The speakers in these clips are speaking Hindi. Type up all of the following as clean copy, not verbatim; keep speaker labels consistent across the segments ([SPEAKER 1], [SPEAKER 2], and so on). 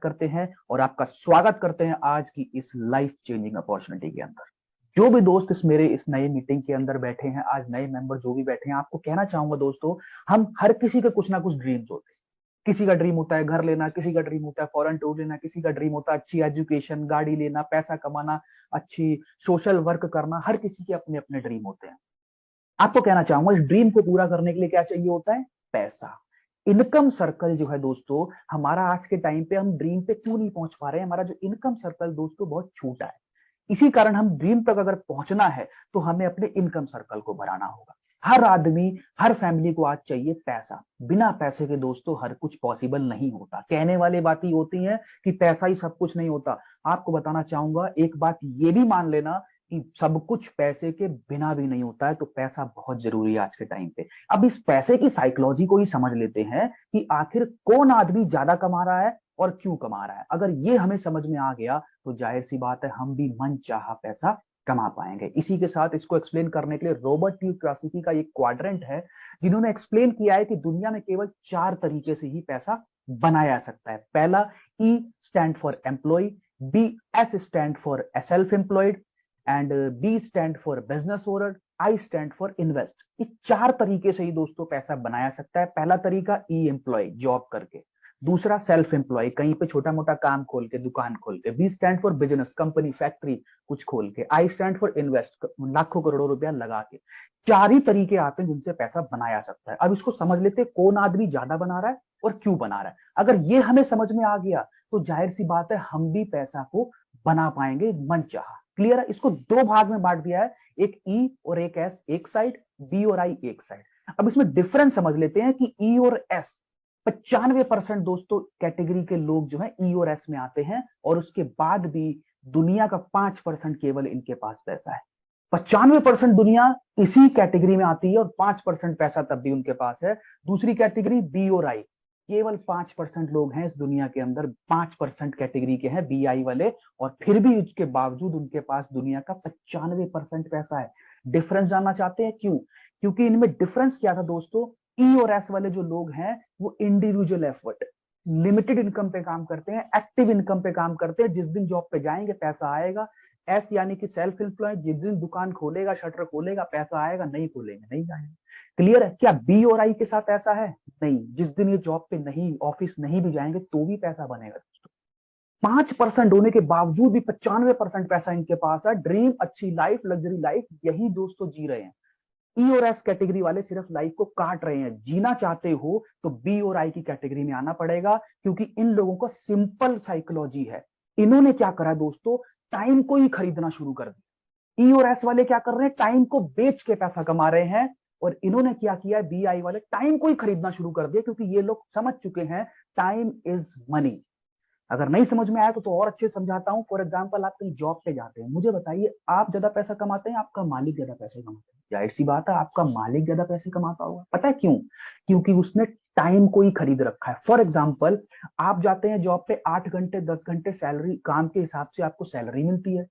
[SPEAKER 1] करते हैं और आपका स्वागत करते हैं आज की इस लाइफ चेंजिंग अपॉर्चुनिटी के अंदर। जो भी दोस्त इस नए मीटिंग के अंदर बैठे हैं, आज नए मेंबर जो भी बैठे हैं, आपको कहना चाहूंगा दोस्तों, हम हर किसी के कुछ ना कुछ ड्रीम्स होते हैं। किसी का ड्रीम होता है घर लेना, किसी का ड्रीम होता है फॉरेन टूर लेना, किसी का ड्रीम होता है अच्छी एजुकेशन, गाड़ी लेना, पैसा कमाना, अच्छी सोशल वर्क करना। हर किसी के अपने अपने ड्रीम होते हैं। आपको कहना चाहूंगा, इस ड्रीम को पूरा करने के लिए क्या चाहिए होता है? पैसा। इनकम सर्कल जो है दोस्तों, हमारा आज के टाइम पे हम ड्रीम पे क्यों नहीं पहुंच पा रहे हैं? हमारा जो इनकम सर्कल दोस्तों बहुत छोटा है। इसी कारण हम ड्रीम तक अगर पहुंचना है तो हमें अपने इनकम सर्कल को बढ़ाना होगा। हर आदमी, हर फैमिली को आज चाहिए पैसा। बिना पैसे के दोस्तों हर कुछ पॉसिबल नहीं होता। कहने वाली बातें होती हैं कि पैसा ही सब कुछ नहीं होता। आपको बताना चाहूंगा, एक बात ये भी मान लेना कि सब कुछ पैसे के बिना भी नहीं होता है। तो पैसा बहुत जरूरी है आज के टाइम पे। अब इस पैसे की साइकोलॉजी को ही समझ लेते हैं कि आखिर कौन आदमी ज्यादा कमा रहा है और क्यों कमा रहा है। अगर ये हमें समझ में आ गया तो जाहिर सी बात है हम भी मन चाहा पैसा कमा पाएंगे। इसी के साथ इसको एक्सप्लेन करने के लिए रॉबर्ट टी कियोसाकी का एक क्वाड्रेंट है, जिन्होंने एक्सप्लेन किया है कि दुनिया में केवल 4 तरीके से ही पैसा बनाया जा सकता है। पहला, E stand for employ, B S stand for self employed, and B stand for business owner, I stand for invest. इस 4 तरीके से ही दोस्तों पैसा बनाया सकता है। पहला तरीका ई एम्प्लॉय, जॉब करके। दूसरा सेल्फ एम्प्लॉय, कहीं पे छोटा मोटा काम खोल के, दुकान खोल के। B stand for business, company factory कुछ खोल के। आई स्टैंड फॉर इन्वेस्ट, लाखों करोड़ों रुपया लगा के। 4 ही तरीके आते हैं जिनसे पैसा बनाया सकता है। अब इसको समझ लेते हैं, कौन आदमी ज्यादा बना रहा है और क्यों बना रहा है। अगर ये हमें समझ में आ गया तो जाहिर सी बात है हम भी पैसा को बना पाएंगे मन चाहा। क्लियर है? इसको 2 भाग में बांट दिया है, एक ई और एक एस एक साइड, बी और आई एक साइड। अब इसमें डिफरेंस समझ लेते हैं कि ई और एस, 95% दोस्तों कैटेगरी के लोग जो है ई और एस में आते हैं, और उसके बाद भी दुनिया का 5% केवल इनके पास पैसा है। 95% दुनिया इसी कैटेगरी में आती है और 5% पैसा तब भी उनके पास है। दूसरी कैटेगरी बी और आई, केवल 5% लोग हैं इस दुनिया के अंदर, 5% कैटेगरी के हैं बी आई वाले, और फिर भी उसके बावजूद उनके पास दुनिया का 95% पैसा है। डिफरेंस जानना चाहते हैं क्यों? क्योंकि इनमें डिफरेंस क्या था दोस्तों? ई और एस वाले जो लोग हैं वो इंडिविजुअल एफर्ट, लिमिटेड इनकम पे काम करते हैं, एक्टिव इनकम पे काम करते हैं। जिस दिन जॉब पे जाएंगे पैसा आएगा। एस यानी कि सेल्फ एम्प्लॉय, जिस दिन दुकान खोलेगा, शटर खोलेगा, पैसा आएगा, नहीं खोलेंगे नहीं आएगा। क्लियर है? क्या बी और आई के साथ ऐसा है? नहीं। जिस दिन ये जॉब पे नहीं, ऑफिस नहीं भी जाएंगे तो भी पैसा बनेगा दोस्तों। 5% होने के बावजूद भी 95% पैसा इनके पास है। ड्रीम, अच्छी लाइफ, लग्जरी लाइफ यही दोस्तों जी रहे हैं। ई और एस कैटेगरी वाले सिर्फ लाइफ को काट रहे हैं। जीना चाहते हो तो बी और आई की कैटेगरी में आना पड़ेगा, क्योंकि इन लोगों को सिंपल साइकोलॉजी है। इन्होंने क्या करा दोस्तों? टाइम को ही खरीदना शुरू कर दिया। ई और एस वाले क्या कर रहे हैं? टाइम को बेच के पैसा कमा रहे हैं। और इन्होंने क्या किया है? बी आई वाले टाइम को ही खरीदना शुरू कर दिया, क्योंकि ये लोग समझ चुके हैं टाइम इज मनी। अगर नहीं समझ में आया तो और अच्छे से समझाता हूं। फॉर एग्जांपल, आप कहीं जॉब पे जाते हैं, मुझे बताइए, आप ज्यादा पैसा कमाते हैं, आपका मालिक ज्यादा पैसे कमाते हैं? जाहिर सी बात है आपका मालिक ज्यादा पैसे कमाता होगा। पता है क्यों? क्योंकि उसने टाइम को ही खरीद रखा है। फॉर एग्जाम्पल, आप जाते हैं जॉब पे, 8 घंटे 10 घंटे सैलरी, काम के हिसाब से आपको सैलरी मिलती है।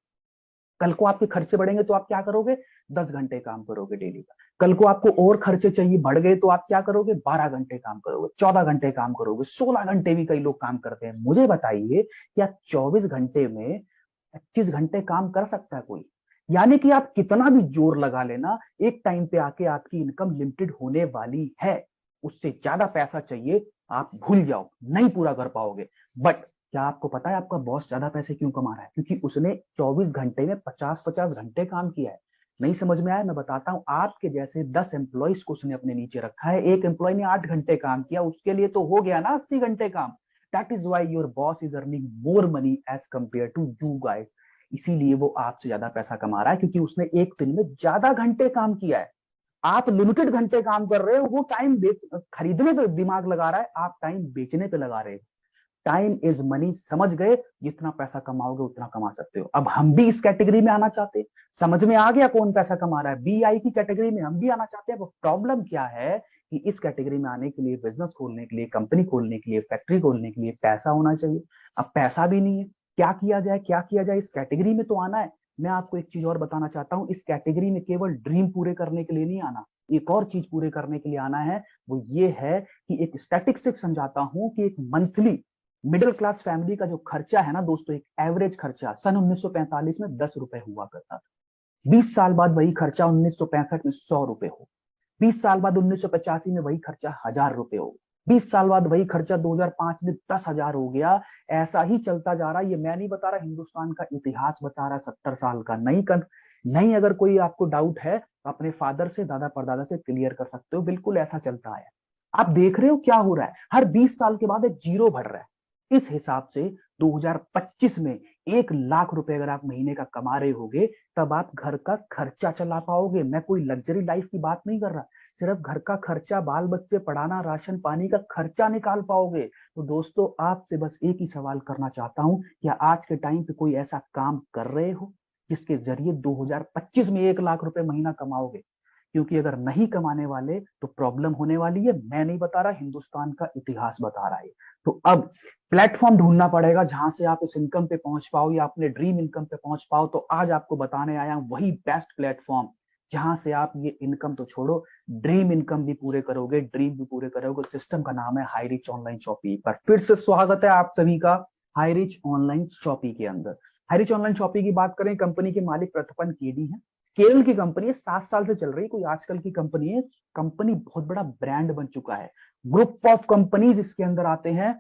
[SPEAKER 1] कल को आपके खर्चे बढ़ेंगे तो आप क्या करोगे? 10 घंटे काम करोगे डेली का। कल को आपको और खर्चे चाहिए, बढ़ गए, तो आप क्या करोगे? 12 घंटे काम करोगे, 14 घंटे काम करोगे, 16 घंटे भी कई लोग काम करते हैं। मुझे बताइए, क्या 24 घंटे में 25 घंटे काम कर सकता है कोई? यानी कि आप कितना भी जोर लगा लेना, एक टाइम पे आके आपकी इनकम लिमिटेड होने वाली है। उससे ज्यादा पैसा चाहिए, आप भूल जाओ, नहीं पूरा कर पाओगे। बट क्या आपको पता है आपका बॉस ज्यादा पैसे क्यों कमा रहा है? क्योंकि उसने 24 घंटे में 50-50 घंटे काम किया है। नहीं समझ में आया? मैं बताता हूं। आपके जैसे 10 एम्प्लॉयज को उसने अपने नीचे रखा है। एक एम्प्लॉय ने 8 घंटे काम किया, उसके लिए तो हो गया ना 80 घंटे काम। That is why your boss is earning more money as compare to you guys. इसीलिए वो आपसे ज्यादा पैसा कमा रहा है, क्योंकि उसने एक दिन में ज्यादा घंटे काम किया है। आप लिमिटेड घंटे काम कर रहे हो, वो टाइम खरीदने पे दिमाग लगा रहा है, आप टाइम बेचने पे लगा रहे हो। टाइम इज मनी, समझ गए? जितना पैसा कमाओगे उतना कमा सकते हो। अब हम भी इस कैटेगरी में आना चाहते हैं। समझ में आ गया कौन पैसा कमा रहा है? बी आई की कैटेगरी में हम भी आना चाहते हैं। वो प्रॉब्लम क्या है कि इस कैटेगरी में आने के लिए, बिजनेस खोलने के लिए, कंपनी खोलने के लिए, फैक्ट्री खोलने के लिए पैसा होना चाहिए। अब पैसा भी नहीं है। क्या किया जाए, क्या किया जाए? इस कैटेगरी में तो आना है। मैं आपको एक चीज और बताना चाहता हूं, इस कैटेगरी में केवल ड्रीम पूरे करने के लिए नहीं आना, एक और चीज पूरे करने के लिए आना है। वो ये है कि एक स्टैटिस्टिक्स समझाता हूं कि एक मंथली मिडिल क्लास फैमिली का जो खर्चा है ना दोस्तों, एक एवरेज खर्चा सन 1945 में 10 रुपए हुआ करता था। 20 साल बाद वही खर्चा 1965 में 100 रुपए हो, 20 साल बाद 1985 में वही खर्चा 1000 रुपए हो, 20 साल बाद वही खर्चा 2005 में 10 हजार हो गया। ऐसा ही चलता जा रहा है। ये मैं नहीं बता रहा, हिंदुस्तान का इतिहास बता रहा है 70 साल का। नहीं, अगर कोई आपको डाउट है तो अपने फादर से, दादा परदादा से क्लियर कर सकते हो। बिल्कुल ऐसा चलता है। आप देख रहे हो क्या हो रहा है, हर 20 साल के बाद एक जीरो बढ़ रहा है। इस हिसाब से 2025 में 1 लाख रुपए अगर आप महीने का कमा रहे होगे, तब आप घर का खर्चा चला पाओगे। मैं कोई लग्जरी लाइफ की बात नहीं कर रहा, सिर्फ घर का खर्चा, बाल बच्चे पढ़ाना, राशन पानी का खर्चा निकाल पाओगे। तो दोस्तों, आपसे बस एक ही सवाल करना चाहता हूं, क्या आज के टाइम पे कोई ऐसा काम कर रहे हो जिसके जरिए 2025 में 1 लाख रुपए महीना कमाओगे? क्योंकि अगर नहीं कमाने वाले तो प्रॉब्लम होने वाली है। मैं नहीं बता रहा, हिंदुस्तान का इतिहास बता रहा है। तो अब प्लेटफॉर्म ढूंढना पड़ेगा जहां से आप इस इनकम पे पहुंच पाओ या अपने ड्रीम इनकम पे पहुंच पाओ। तो आज आपको बताने आया हूं वही बेस्ट प्लेटफॉर्म जहां से आप ये इनकम तो छोड़ो, ड्रीम इनकम भी पूरे करोगे, ड्रीम भी पूरे करोगे। सिस्टम का नाम है हाई रिच ऑनलाइन शॉपिंग। पर फिर से स्वागत है आप सभी का हाई रिच ऑनलाइन शॉपिंग के अंदर। हाई रिच ऑनलाइन शॉपिंग की बात करें, कंपनी के मालिक प्रथपन केडी है। केरल की कंपनी है, 7 साल से चल रही, कोई आजकल की कंपनी है। कंपनी बहुत बड़ा ब्रांड बन चुका है। ग्रुप ऑफ कंपनीज इसके अंदर आते हैं,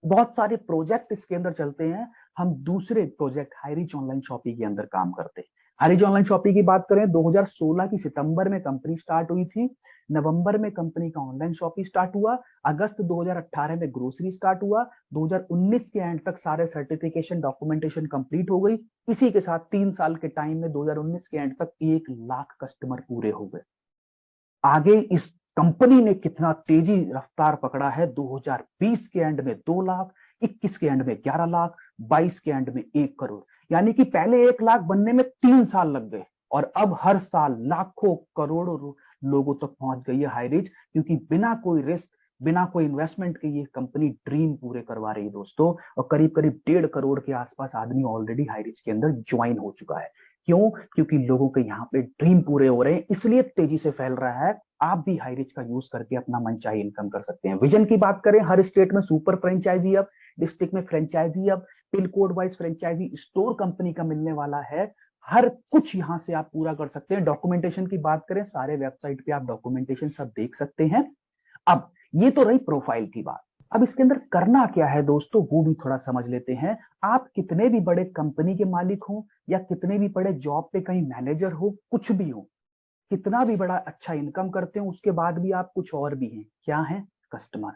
[SPEAKER 1] बहुत सारे प्रोजेक्ट इसके अंदर चलते हैं। हम दूसरे प्रोजेक्ट हाईरिच ऑनलाइन शॉपिंग के अंदर काम करते हैं। हाईरिच ऑनलाइन शॉपिंग की बात करें, 2016 की सितंबर में कंपनी स्टार्ट हुई थी। नवंबर में कंपनी का ऑनलाइन शॉपिंग स्टार्ट हुआ। अगस्त 2018 में ग्रोसरी स्टार्ट हुआ। 2019 के एंड तक सारे सर्टिफिकेशन डॉक्यूमेंटेशन कंप्लीट हो गई। इसी के साथ 3 साल के टाइम में 2019 के एंड तक 1 लाख कस्टमर पूरे हो गए। आगे इस कंपनी ने कितना तेजी रफ्तार पकड़ा है, 2020 के एंड में 2 लाख, 21 के एंड में 11 लाख, 22 के एंड में 1 करोड़। यानी कि पहले 1 लाख बनने में 3 साल लग गए और अब हर साल लाखों करोड़ों लोगों तक पहुंच गई है हाईरिच। क्योंकि बिना कोई रिस्क, बिना कोई इन्वेस्टमेंट के ये कंपनी ड्रीम पूरे करवा रही है दोस्तों। और करीब करीब 1.5 करोड़ के आसपास आदमी ऑलरेडी हाईरिच के अंदर ज्वाइन हो चुका है। क्यों? क्योंकि लोगों के यहाँ पे ड्रीम पूरे हो रहे हैं, इसलिए तेजी से फैल रहा है। आप भी हाईरिच का यूज करके अपना मनचाही इनकम कर सकते हैं। विजन की बात करें, हर स्टेट में सुपर फ्रेंचाइजी अब, डिस्ट्रिक्ट में फ्रेंचाइजी अब, pin code wise franchisee store company का मिलने वाला है। हर कुछ यहां से आप पूरा कर सकते हैं। डॉक्यूमेंटेशन की बात करें, सारे वेबसाइट पे आप डॉक्यूमेंटेशन सब देख सकते हैं। अब ये तो रही प्रोफाइल की बात। अब इसके अंदर करना क्या है दोस्तों, वो भी थोड़ा समझ लेते हैं। आप कितने भी बड़े कंपनी के मालिक हो या कितने भी बड़े जॉब पे कहीं मैनेजर हो, कुछ भी हो, कितना भी बड़ा अच्छा इनकम करते हो, उसके बाद भी आप कुछ और भी हैं। क्या है? कस्टमर।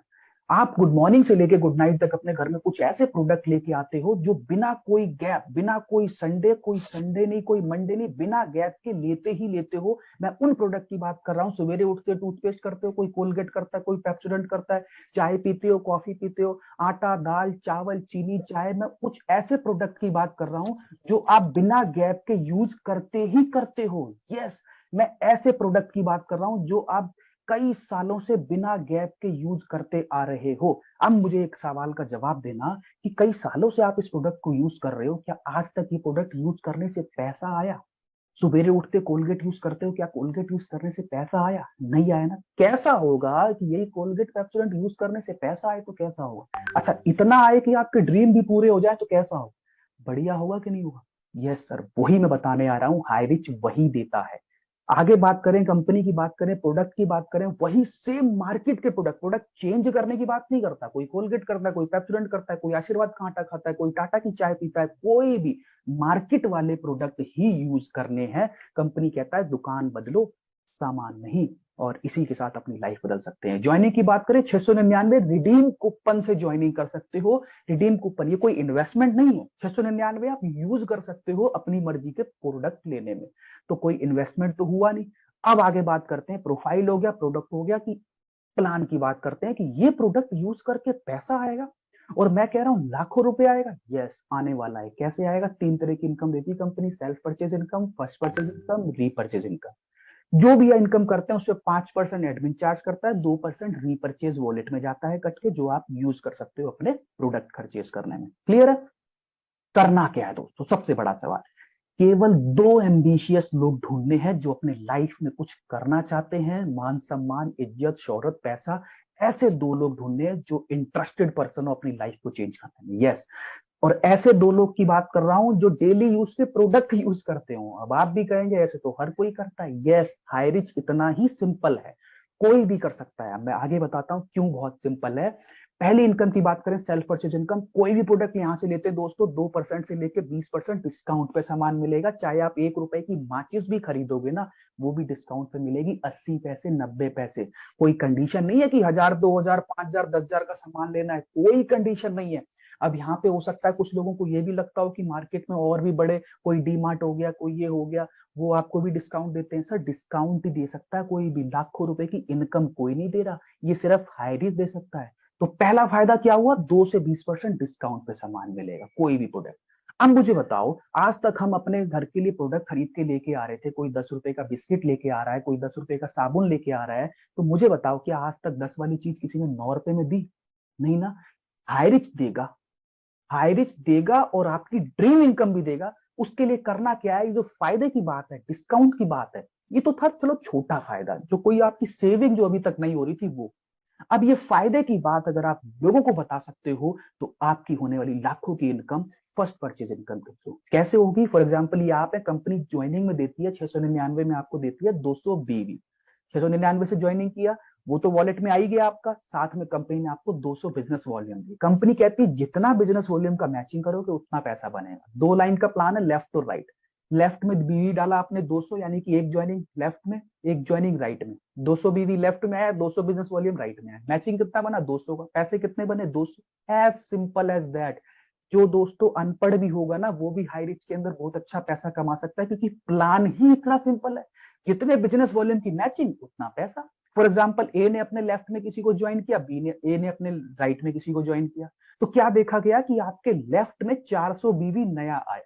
[SPEAKER 1] आप गुड मॉर्निंग से लेके गुड नाइट तक अपने घर में कुछ ऐसे प्रोडक्ट लेके आते हो जो बिना कोई गैप, बिना कोई संडे नहीं, कोई मंडे नहीं, बिना गैप के लेते ही लेते हो। मैं उन प्रोडक्ट की बात कर रहा हूँ। सवेरे उठते टूथपेस्ट करते हो, कोई कोलगेट करता है, कोई पेप्सोडेंट करता है, चाय पीते हो, कॉफी पीते हो, आटा, दाल, चावल, चीनी, चाय। मैं कुछ ऐसे प्रोडक्ट की बात कर रहा हूँ जो आप बिना गैप के यूज करते ही करते हो। यस, मैं ऐसे प्रोडक्ट की बात कर रहा हूं जो आप कई सालों से बिना गैप के यूज करते आ रहे हो। अब मुझे एक सवाल का जवाब देना कि कई सालों से आप इस प्रोडक्ट को यूज कर रहे हो, क्या आज तक ये प्रोडक्ट यूज करने से पैसा आया? सवेरे उठते कोलगेट यूज करते हो, क्या कोलगेट यूज करने से पैसा आया? नहीं आया ना। कैसा होगा कि यही कोलगेट पेप्सोडेंट यूज करने से पैसा आए तो कैसा होगा? अच्छा, इतना आए कि आपके ड्रीम भी पूरे हो जाए तो कैसा होगा? बढ़िया होगा कि नहीं होगा? यस सर, वही मैं बताने आ रहा हूं, हाईरिच वही देता है। आगे बात करें, कंपनी की बात करें, प्रोडक्ट की बात करें, वही सेम मार्केट के प्रोडक्ट, प्रोडक्ट चेंज करने की बात नहीं करता। कोई कोलगेट करता है, कोई पेप्सोडेंट करता है, कोई आशीर्वाद का आटा खाता है, कोई टाटा की चाय पीता है, कोई भी मार्केट वाले प्रोडक्ट ही यूज करने हैं। कंपनी कहता है दुकान बदलो, सामान नहीं। और इसी के साथ अपनी लाइफ बदल सकते हैं। ज्वाइनिंग की बात करें, 699 रिडीम कूपन से ज्वाइनिंग कर सकते हो। रिडीम कूपन ये कोई इन्वेस्टमेंट नहीं है, 699 आप यूज कर सकते हो अपनी मर्जी के प्रोडक्ट लेने में। तो कोई इन्वेस्टमेंट तो हुआ नहीं। अब आगे बात करते हैं, प्रोफाइल हो गया, प्रोडक्ट हो गया, कि प्लान की बात करते हैं कि ये प्रोडक्ट यूज करके पैसा आएगा और मैं कह रहा हूं लाखों रुपए आएगा। यस, आने वाला है। कैसे आएगा? 3 तरह की इनकम देती है company, self purchase income, first purchase income, repurchase income. जो भी इनकम करते हैं उसमें 5% एडमिन चार्ज करता है, 2% रीपरचेज वॉलेट में जाता है कट के, जो आप यूज कर सकते हो अपने प्रोडक्ट परचेज करने में। क्लियर है? करना क्या है दोस्तों, सबसे बड़ा सवाल। केवल 2 एम्बिशियस लोग ढूंढने हैं जो अपने लाइफ में कुछ करना चाहते हैं। मान सम्मान, इज्जत, शोहरत, पैसा ऐसे दो लोग ढूंढने हैं जो इंटरेस्टेड पर्सन हो अपनी लाइफ को चेंज करने में। यस, और ऐसे दो लोग की बात कर रहा हूं जो डेली यूज के प्रोडक्ट यूज करते हो। अब आप भी कहेंगे ऐसे तो हर कोई करता है। यस, हाईरिच इतना ही सिंपल है, कोई भी कर सकता है। मैं आगे बताता हूं क्यों बहुत सिंपल है। पहली इनकम की बात करें, सेल्फ परचेज इनकम। कोई भी प्रोडक्ट यहां से लेते हैं दोस्तों, 2% से लेकर 20% डिस्काउंट पे सामान मिलेगा। चाहे आप 1 रुपए की माचिस भी खरीदोगे ना, वो भी डिस्काउंट पे मिलेगी, 80 पैसे, 90 पैसे। कोई कंडीशन नहीं है कि 1000, 2000, 5000, 10,000 का सामान लेना है, कोई कंडीशन नहीं है। अब यहाँ पे हो सकता है कुछ लोगों को ये भी लगता हो कि मार्केट में और भी बड़े, कोई डी मार्ट हो गया, कोई ये हो गया, वो आपको भी डिस्काउंट देते हैं। सर, डिस्काउंट ही दे सकता है कोई भी, लाखों रुपए की इनकम कोई नहीं दे रहा, ये सिर्फ हाईरिच दे सकता है। तो पहला फायदा क्या हुआ, 2 से 20% डिस्काउंट पे सामान मिलेगा, कोई भी प्रोडक्ट। अब मुझे बताओ, आज तक हम अपने घर के लिए प्रोडक्ट खरीद के लेके आ रहे थे, कोई 10 रुपए का बिस्किट लेके आ रहा है, कोई 10 रुपए का साबुन लेके आ रहा है, तो मुझे बताओ कि आज तक 10 वाली चीज किसी ने 9 रुपए में दी? नहीं ना। हाईरिच देगा, हाईरिच देगा और आपकी ड्रीम इनकम भी देगा। उसके लिए करना क्या है, ये जो फायदे की बात है, डिस्काउंट की बात है, ये तो था चलो छोटा फायदा, जो कोई आपकी सेविंग जो अभी तक नहीं हो रही थी वो। अब ये फायदे की बात अगर आप लोगों को बता सकते हो, तो आपकी होने वाली लाखों की इनकम फर्स्ट परचेज इनकम के थ्रू कैसे होगी। फॉर एग्जांपल, ये आप है, कंपनी ज्वाइनिंग में देती है 699 में, आपको देती है 200 BV। 699 से ज्वाइनिंग किया, वो तो वॉलेट में आई गया आपका, साथ में कंपनी ने आपको 200 बिजनेस वॉल्यूम दी। कंपनी कहती है जितना बिजनेस वॉल्यूम का मैचिंग करोगे उतना पैसा बनेगा। 2 लाइन का प्लान है, लेफ्ट और राइट। लेफ्ट में बीवी डाला आपने 200, यानी कि एक ज्वाइनिंग लेफ्ट में, एक ज्वाइनिंग राइट में। 200 बीवी लेफ्ट में आया, 200 बिजनेस वॉल्यूम राइट में आया, मैचिंग कितना बना, 200 का। पैसे कितने बने, 200। As simple as that. जो दोस्तों अनपढ़ भी होगा ना, वो भी हाई रिच के अंदर बहुत अच्छा पैसा कमा सकता है, क्योंकि प्लान ही इतना सिंपल है। जितने बिजनेस वॉल्यूम की मैचिंग उतना पैसा। फॉर एग्जाम्पल, ए ने अपने लेफ्ट में किसी को ज्वाइन किया, बी ने ए ने अपने राइट में किसी को ज्वाइन किया, तो क्या देखा गया कि आपके लेफ्ट में 400 बीवी नया आया।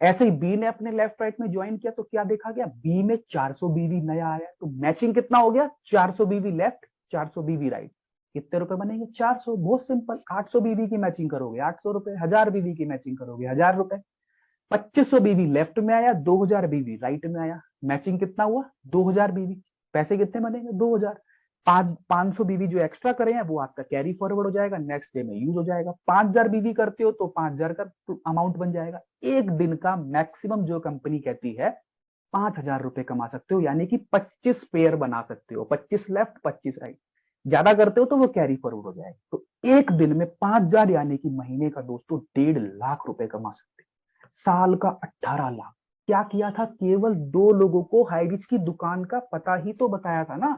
[SPEAKER 1] ऐसे ही बी ने अपने लेफ्ट राइट में ज्वाइन किया, तो क्या देखा गया, बी में 400 बीवी नया आया। तो मैचिंग कितना हो गया, 400 बीवी लेफ्ट, 400 बीवी राइट। कितने रुपए बनेंगे, 400। बहुत सिंपल। 800 बीवी की मैचिंग करोगे 800 रुपए, 1000 बीवी की मैचिंग करोगे 1000 रुपए। 2500 बीवी लेफ्ट में आया, 2000 बीवी राइट में आया, मैचिंग कितना हुआ, 2000 बीवी। पैसे कितने बनेंगे, 2000। 500 बीवी जो एक्स्ट्रा करे हैं वो आपका कैरी फॉरवर्ड हो जाएगा, नेक्स्ट डे में यूज हो जाएगा। 5000 बीवी करते हो तो 5000 का अमाउंट बन जाएगा। एक दिन का मैक्सिमम जो कंपनी कहती है 5000 रुपए कमा सकते हो, यानी कि 25 पेयर बना सकते हो, 25 लेफ्ट 25 राइट। ज्यादा करते हो तो वो कैरी फॉरवर्ड हो जाएगा। तो एक दिन में 5000, यानी कि महीने का दोस्तों 1.5 लाख रुपए कमा सकते हो। साल का 18 लाख। क्या किया था, केवल 2 लोगों को हाईरिच की दुकान का पता ही तो बताया था ना,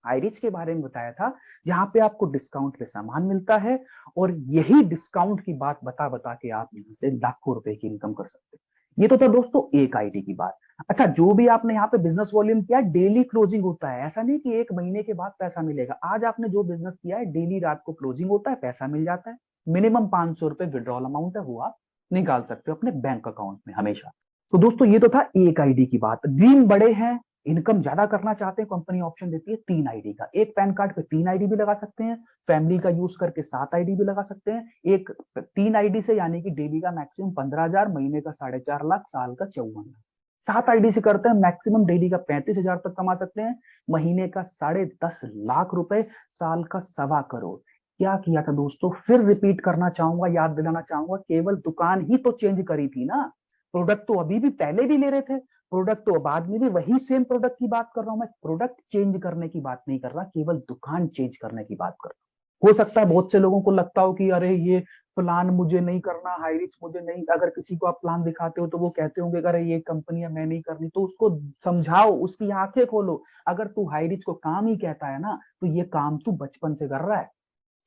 [SPEAKER 1] हाईरिच के बारे में बताया था, जहां पे आपको डिस्काउंट पे सामान मिलता है। और यही डिस्काउंट की बात बता बता के आप यहां से लाखों रुपए की इनकम कर सकते हैं। ये तो था दोस्तों एक आईडी की बात। अच्छा, जो भी आपने यहाँ पे बिजनेस वॉल्यूम किया, डेली क्लोजिंग होता है। ऐसा नहीं कि 1 महीने के बाद पैसा मिलेगा। आज आपने जो बिजनेस किया है, डेली रात को क्लोजिंग होता है, पैसा मिल जाता है। मिनिमम 500 रुपए विड्रॉल अमाउंट है, वो आप निकाल सकते हो अपने बैंक अकाउंट में हमेशा। तो दोस्तों ये तो था एक आईडी की बात। ड्रीम बड़े हैं, इनकम ज्यादा करना चाहते हैं, कंपनी ऑप्शन देती है 3 आईडी का। एक पैन कार्ड पे 3 आईडी भी लगा सकते हैं, फैमिली का यूज करके 7 आईडी भी लगा सकते हैं। एक 3 आईडी से, यानी कि डेली का मैक्सिमम 15,000, महीने का 4.5 लाख, साल का 54 लाख। 7 आईडी से करते हैं मैक्सिमम डेली का 35,000 तक कमा सकते हैं, महीने का 10.5 लाख रुपए, साल का 1.25 करोड़। क्या किया था दोस्तों, फिर रिपीट करना चाहूंगा, याद दिलाना चाहूंगा, केवल दुकान ही तो चेंज करी थी ना। प्रोडक्ट तो अभी भी पहले भी ले रहे थे, प्रोडक्ट तो बाद में भी वही सेम प्रोडक्ट की बात कर रहा हूं मैं। प्रोडक्ट चेंज करने की बात नहीं कर रहा, केवल दुकान चेंज करने की बात कर रहा हूं। हो सकता है बहुत से लोगों को लगता हो कि अरे ये प्लान मुझे नहीं करना, हाईरिच मुझे नहीं। अगर किसी को आप प्लान दिखाते हो तो वो कहते होंगे अरे ये कंपनी है, मैं नहीं करनी। तो उसको समझाओ, उसकी आंखें खोलो। अगर तू हाईरिच को काम ही कहता है ना, तो ये काम तू बचपन से कर रहा है।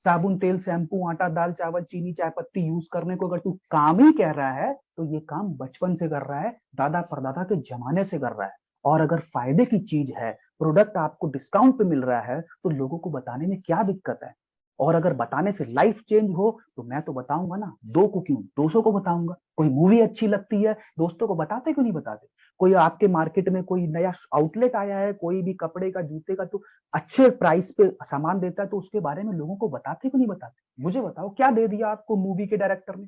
[SPEAKER 1] साबुन, तेल, शैम्पू, आटा, दाल, चावल, चीनी, चाय पत्ती यूज करने को अगर तू काम ही कह रहा है, तो ये काम बचपन से कर रहा है, दादा परदादा के जमाने से कर रहा है। और अगर फायदे की चीज है, प्रोडक्ट आपको डिस्काउंट पे मिल रहा है, तो लोगों को बताने में क्या दिक्कत है। और अगर बताने से लाइफ चेंज हो, तो मैं तो बताऊंगा ना, 2 को क्यों, 200 को बताऊंगा। कोई मूवी अच्छी लगती है, दोस्तों को बताते क्यों नहीं बताते। कोई आपके मार्केट में कोई नया आउटलेट आया है, कोई भी कपड़े का, जूते का, तो अच्छे प्राइस पे सामान देता है, तो उसके बारे में लोगों को बताते क्यों नहीं बताते। मुझे बताओ, क्या दे दिया आपको मूवी के डायरेक्टर ने,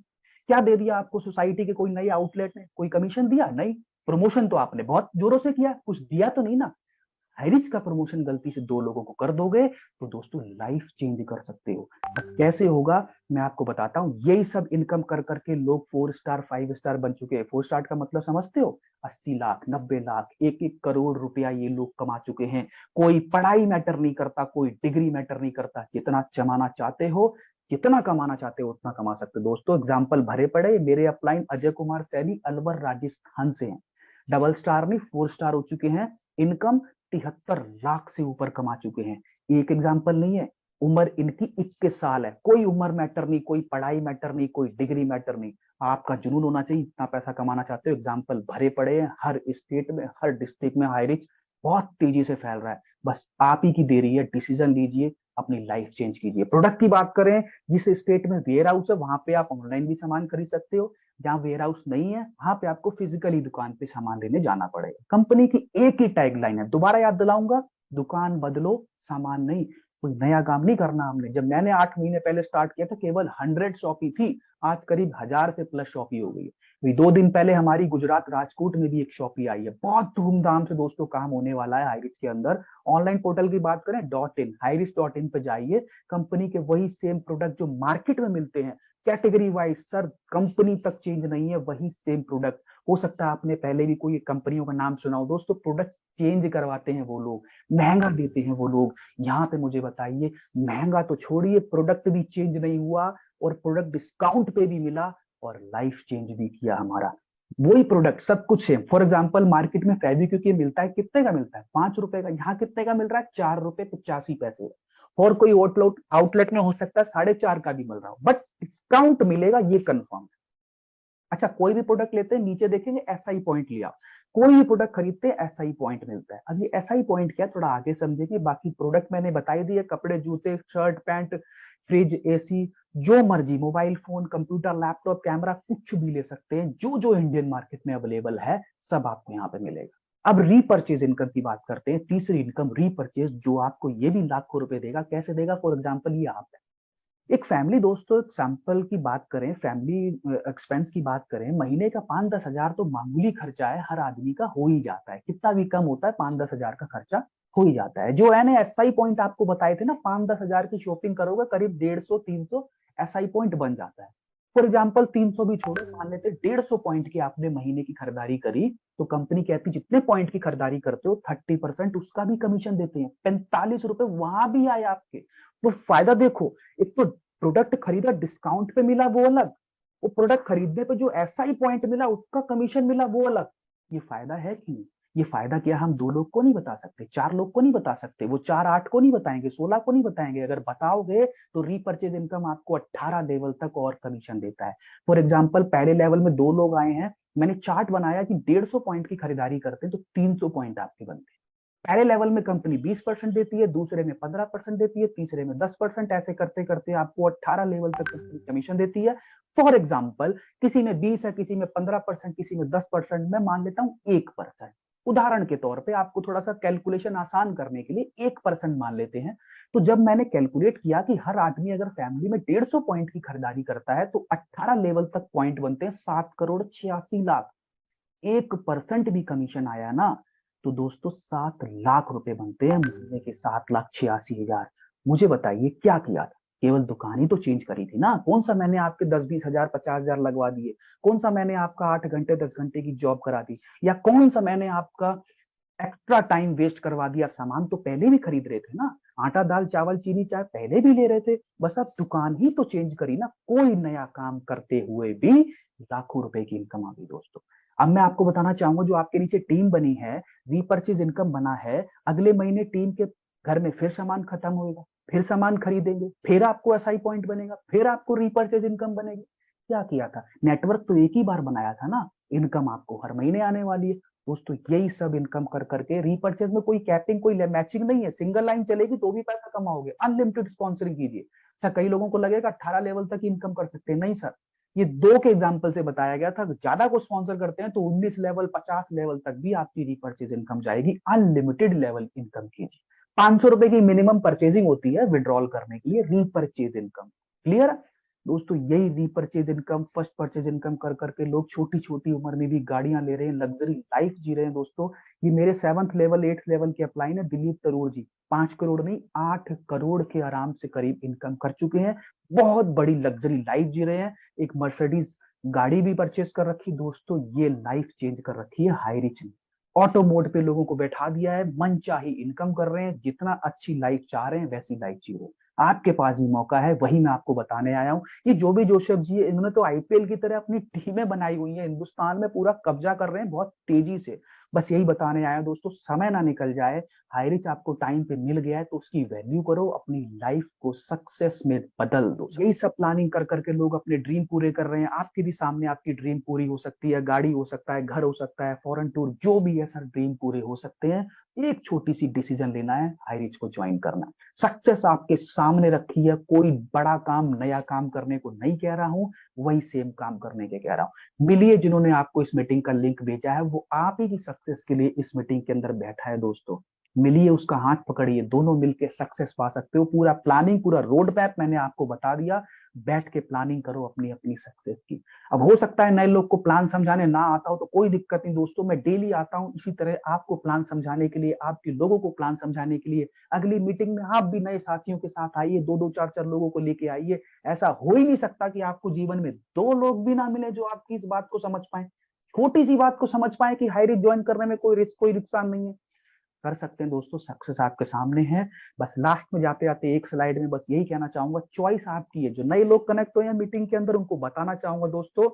[SPEAKER 1] क्या दे दिया आपको सोसाइटी के कोई नई आउटलेट ने, कोई कमीशन दिया नहीं। प्रमोशन तो आपने बहुत जोरों से किया, कुछ दिया तो नहीं ना। हाई रिच का प्रमोशन गलती से 2 लोगों को कर दोगे तो दोस्तों लाइफ चेंज कर सकते हो। अब कैसे होगा मैं आपको बताता हूँ। यही सब इनकम कर करके लोग 4 स्टार 5 स्टार बन चुके हैं। 4 स्टार का मतलब समझते हो? 80 लाख 90 लाख 1 1 करोड़ रुपया ये लोग कमा चुके हैं। कोई पढ़ाई मैटर नहीं करता, कोई डिग्री मैटर नहीं करता, जितना कमाना चाहते हो, जितना कमाना चाहते हो उतना कमा सकते हो। दोस्तों एग्जाम्पल भरे पड़े, मेरे अपलाइन अजय कुमार सैनी अलवर राजस्थान से हैं। डबल स्टार नहीं 4 स्टार हो चुके हैं। इनकम 73 लाख से ऊपर कमा चुके हैं। एक एग्जाम्पल नहीं है। उम्र इनकी 21 साल है। कोई उम्र मैटर नहीं, कोई पढ़ाई मैटर नहीं, कोई डिग्री मैटर नहीं। आपका जुनून होना चाहिए, इतना पैसा कमाना चाहते हो। एग्जाम्पल भरे पड़े हैं, हर स्टेट में हर डिस्ट्रिक्ट में हाई रिच बहुत तेजी से फैल रहा है। बस आप ही की देरी है, डिसीजन लीजिए, अपनी लाइफ चेंज कीजिए। प्रोडक्ट की बात करें, जिस स्टेट में वेयर हाउस है वहां पे आप ऑनलाइन भी सामान खरीद सकते हो। जहां वेयर हाउस नहीं है वहां पे आपको फिजिकली दुकान पे सामान लेने जाना पड़ेगा। कंपनी की एक ही टैगलाइन है, दोबारा याद दिलाऊंगा, दुकान बदलो सामान नहीं। कोई नया काम नहीं करना हमने। जब मैंने 8 महीने पहले स्टार्ट किया था केवल 100 शॉपी थी, आज करीब 1000 से प्लस शॉपी हो गई है। अभी 2 दिन पहले हमारी गुजरात राजकोट में भी एक शॉपी आई है। बहुत धूमधाम से दोस्तों काम होने वाला है हाईरिच के अंदर। ऑनलाइन पोर्टल की बात करें .in हाईरिच.in पे जाइए। कंपनी के वही सेम प्रोडक्ट जो मार्केट में मिलते हैं कैटेगरी वाइज, सर कंपनी तक चेंज नहीं है, वही सेम प्रोडक्ट। हो सकता है आपने पहले भी कोई कंपनियों का नाम सुना हो। दोस्तों प्रोडक्ट चेंज करवाते हैं वो लोग, महंगा देते हैं वो लोग। यहाँ पे मुझे बताइए, महंगा तो छोड़िए, प्रोडक्ट भी चेंज नहीं हुआ और प्रोडक्ट डिस्काउंट पे भी मिला और लाइफ चेंज भी किया हमारा। वही प्रोडक्ट सब कुछ सेम। फॉर एग्जाम्पल मार्केट में फेविक्विक मिलता है, कितने का मिलता है? 5 रुपए का। यहाँ कितने का मिल रहा है? 4 रुपए 85 पैसे। और कोई आउटलेट में हो सकता है 4.5 का भी मिल रहा हो, बट डिस्काउंट मिलेगा ये कंफर्म। अच्छा, कोई भी प्रोडक्ट लेते हैं नीचे देखेंगे एसआई पॉइंट लिया। कोई भी प्रोडक्ट खरीदते हैं एसआई पॉइंट मिलता है। अब ये एसआई पॉइंट क्या है थोड़ा आगे समझेंगे। बाकी प्रोडक्ट मैंने बता ही दिए, कपड़े जूते शर्ट पैंट फ्रिज एसी जो मर्जी, mobile phone computer laptop camera कुछ भी ले सकते हैं। जो जो इंडियन मार्केट में अवेलेबल है सब आपको यहाँ पे मिलेगा। अब रीपर्चेज इनकम की बात करते हैं। तीसरी इनकम रीपर्चेज, जो आपको ये भी लाखों रुपए देगा। कैसे देगा? फॉर एग्जाम्पल ये आप है एक फैमिली, दोस्तों एग्जाम्पल की बात करें, फैमिली एक्सपेंस की बात करें, महीने का 5-10 हजार तो मामूली खर्चा है, हर आदमी का हो ही जाता है। कितना भी कम होता है 5-10 हजार का खर्चा हो ही जाता है। जो मैंने एसआई पॉइंट आपको बताए थे ना, 5-10 हजार की शॉपिंग करोगे करीब 150-300 एसआई पॉइंट बन जाता है। फॉर एग्जाम्पल 300 भी छोड़ो, मान लेते 150 पॉइंट की आपने महीने की खरीदारी करी, तो कंपनी कहती जितने पॉइंट की खरीदारी करते हो 30% उसका भी कमीशन देते हैं। 45 रुपए वहां भी आए आपके। तो फायदा देखो, एक तो प्रोडक्ट खरीदा डिस्काउंट पे मिला वो अलग, वो प्रोडक्ट खरीदने पे जो एसआई पॉइंट मिला उसका कमीशन मिला वो अलग। ये फायदा है कि नहीं? ये फायदा क्या हम 2 लोग को नहीं बता सकते, 4 लोग को नहीं बता सकते, वो 4 8 को नहीं बताएंगे, 16 को नहीं बताएंगे। अगर बताओगे तो रीपर्चेज इनकम आपको 18 लेवल तक और कमीशन देता है। फॉर एग्जाम्पल पहले लेवल में 2 लोग आए हैं, मैंने चार्ट बनाया कि 150 पॉइंट की खरीदारी करते हैं तो 300 पॉइंट आपके बनते हैं। पहले लेवल में कंपनी 20% देती है, दूसरे में 15% देती है, तीसरे में 10%। ऐसे करते करते आपको 18 लेवल तक कंपनी कमीशन देती है। फॉर एग्जाम्पल किसी में 20 है, किसी में 15%, किसी में 10%, मैं मान लेता हूं 1%। उदाहरण के तौर पे आपको थोड़ा सा कैलकुलेशन आसान करने के लिए 1% मान लेते हैं। तो जब मैंने कैलकुलेट किया कि हर आदमी अगर फैमिली में 150 पॉइंट की खरीदारी करता है तो 18 लेवल तक पॉइंट बनते हैं 7 करोड़ 86 लाख। 1% भी कमीशन आया ना तो दोस्तों 7 लाख रुपए बनते हैं महीने के, 7,86,000। मुझे बताइए क्या किया था? केवल दुकान ही तो चेंज करी थी ना। कौन सा मैंने आपके 10-20 हजार 50 हजार लगवा दिए? कौन सा मैंने आपका 8 घंटे 10 घंटे की जॉब करा दी? या कौन सा मैंने आपका एक्स्ट्रा टाइम वेस्ट करवा दिया? सामान तो पहले भी खरीद रहे थे ना, आटा दाल चावल चीनी चाय पहले भी ले रहे थे, बस अब दुकान ही तो चेंज करी ना। कोई नया काम करते हुए भी लाखों रुपए की इनकम आ गई दोस्तों। अब मैं आपको बताना चाहूंगा, जो आपके नीचे टीम बनी है, रीपर्चेज इनकम बना है, अगले महीने टीम के घर में फिर सामान खत्म होएगा, फिर सामान खरीदेंगे, फिर आपको एसआई पॉइंट बनेगा, फिर आपको रीपर्चेज इनकम बनेगी। क्या किया था? नेटवर्क तो एक ही बार बनाया था ना, इनकम आपको हर महीने आने वाली है। दोस्तों यही सब इनकम कर करके, रीपर्चेज में कोई कैपिंग कोई मैचिंग नहीं है, सिंगल लाइन चलेगी तो भी पैसा कमाओगे, अनलिमिटेड स्पॉन्सरिंग कीजिए। अच्छा, कई लोगों को लगेगा 18 लेवल तक इनकम कर सकते हैं, नहीं सर, ये 2 के एग्जाम्पल से बताया गया था। ज्यादा को स्पॉन्सर करते हैं तो 19 लेवल 50 लेवल तक भी आपकी रीपर्चेज इनकम जाएगी। अनलिमिटेड लेवल इनकम कीजिए। 500 रुपए की मिनिमम परचेजिंग होती है विड्रॉल करने के लिए, रीपर्चेज इनकम। क्लियर? दोस्तों यही repurchase income, first purchase income कर करके लोग छोटी छोटी उम्र में भी गाड़ियां ले रहे हैं, लग्जरी लाइफ जी रहे हैं दोस्तों। ये मेरे 7th लेवल 8th लेवल के अपलाइन है दिलीप तरोड़ जी, 5 करोड़ नहीं 8 करोड़ के आराम से करीब इनकम कर चुके हैं। बहुत बड़ी लग्जरी लाइफ जी रहे हैं। एक मर्सिडीज गाड़ी भी परचेस कर रखी दोस्तों। ये लाइफ चेंज कर रखी है हाई रिच ने। ऑटो मोड पे लोगों को बैठा दिया है, मन चाही इनकम कर रहे हैं, जितना अच्छी लाइफ चाह रहे हैं वैसी लाइफ जी रहे हैं। आपके पास भी मौका है, वही मैं आपको बताने आया हूँ। ये जो भी जोसेफ जी है, इन्होंने तो आईपीएल की तरह अपनी टीमें बनाई हुई हैं, हिंदुस्तान में पूरा कब्जा कर रहे हैं बहुत तेजी से। बस यही बताने आया दोस्तों, समय ना निकल जाए। हाई रिच आपको टाइम पे मिल गया है तो उसकी वैल्यू करो, अपनी लाइफ को सक्सेस में बदल दो। यही सब प्लानिंग कर करके लोग अपने ड्रीम पूरे कर रहे हैं। आपके भी सामने आपकी ड्रीम पूरी हो सकती है, गाड़ी हो सकता है, घर हो सकता है, फॉरेन टूर, जो भी है सर ड्रीम पूरे हो सकते हैं। एक छोटी सी डिसीजन लेना है, हाई रिच को ज्वाइन करना है। सक्सेस आपके सामने रखी है, कोई बड़ा काम नया काम करने को नहीं कह रहा हूं, वही सेम काम करने के कह रहा हूं। मिलिए जिन्होंने आपको इस मीटिंग का लिंक भेजा है, वो आप ही की सक्सेस के लिए इस मीटिंग के अंदर बैठा है दोस्तों। मिलिए, उसका हाथ पकड़िए, दोनों मिलके सक्सेस पा सकते हो। पूरा प्लानिंग, पूरा रोड मैप मैंने आपको बता दिया। बैठ के प्लानिंग करो अपनी अपनी सक्सेस की। अब हो सकता है नए लोग को प्लान समझाने ना आता हो, तो कोई दिक्कत नहीं दोस्तों, मैं डेली आता हूं इसी तरह आपको प्लान समझाने के लिए, आपके लोगों को प्लान समझाने के लिए। अगली मीटिंग में आप भी नए साथियों के साथ आइए, दो दो चार चार लोगों को लेके आइए। ऐसा हो ही नहीं सकता कि आपको जीवन में दो लोग भी ना मिले जो आपकी इस बात को समझ पाए, छोटी सी बात को समझ पाए कि हाई रिस्क ज्वाइन करने में कोई रिस्क कोई नुकसान नहीं है। कर सकते हैं दोस्तों, सक्सेस आपके सामने है। बस लास्ट में जाते जाते एक स्लाइड में बस यही कहना चाहूंगा, चॉइस आपकी है। जो नए लोग कनेक्ट हुए हैं मीटिंग के अंदर, उनको बताना चाहूंगा दोस्तों,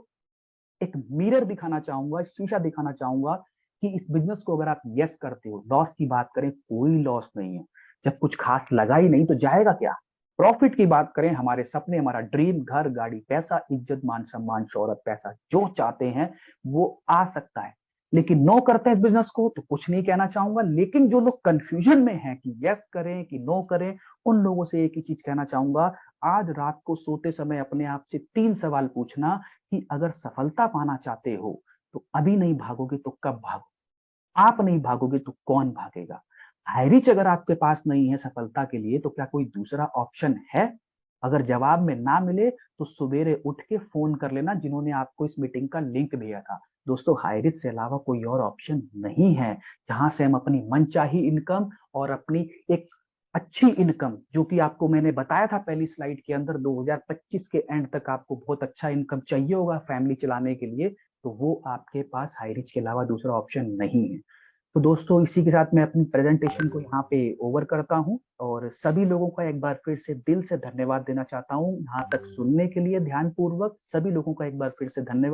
[SPEAKER 1] एक मिरर दिखाना चाहूंगा, शीशा दिखाना चाहूंगा कि इस बिजनेस को अगर आप यस करते हो, लॉस की बात करें कोई लॉस नहीं है। जब कुछ खास लगा ही नहीं तो जाएगा क्या। प्रॉफिट की बात करें, हमारे सपने, हमारा ड्रीम, घर, गाड़ी, पैसा, इज्जत, मान सम्मान, शोहरत, पैसा, जो चाहते हैं वो आ सकता है। लेकिन नो करते हैं इस बिजनेस को तो कुछ नहीं कहना चाहूंगा। लेकिन जो लोग कंफ्यूजन में हैं कि यस करें कि नो करें, उन लोगों से एक ही चीज कहना चाहूंगा, आज रात को सोते समय अपने आप से 3 सवाल पूछना कि अगर सफलता पाना चाहते हो तो अभी नहीं भागोगे तो कब भागो, आप नहीं भागोगे तो कौन भागेगा। हाईरिच अगर आपके पास नहीं है सफलता के लिए तो क्या कोई दूसरा ऑप्शन है। अगर जवाब में ना मिले तो सवेरे उठ के फोन कर लेना जिन्होंने आपको इस मीटिंग का लिंक भेजा था। दोस्तों, हाईरिच से अलावा कोई और ऑप्शन नहीं है जहां से हम अपनी मनचाही इनकम और अपनी एक अच्छी इनकम, जो कि आपको मैंने बताया था पहली स्लाइड के अंदर, 2025 के एंड तक आपको बहुत अच्छा इनकम चाहिए होगा फैमिली चलाने के लिए, तो वो आपके पास हाईरिच के अलावा दूसरा ऑप्शन नहीं है। तो दोस्तों, इसी के साथ मैं अपनी प्रेजेंटेशन को यहाँ पे ओवर करता हूँ और सभी लोगों का एक बार फिर से दिल से धन्यवाद देना चाहता हूँ यहाँ तक सुनने के लिए। ध्यान पूर्वक सभी लोगों का एक बार फिर से धन्यवाद।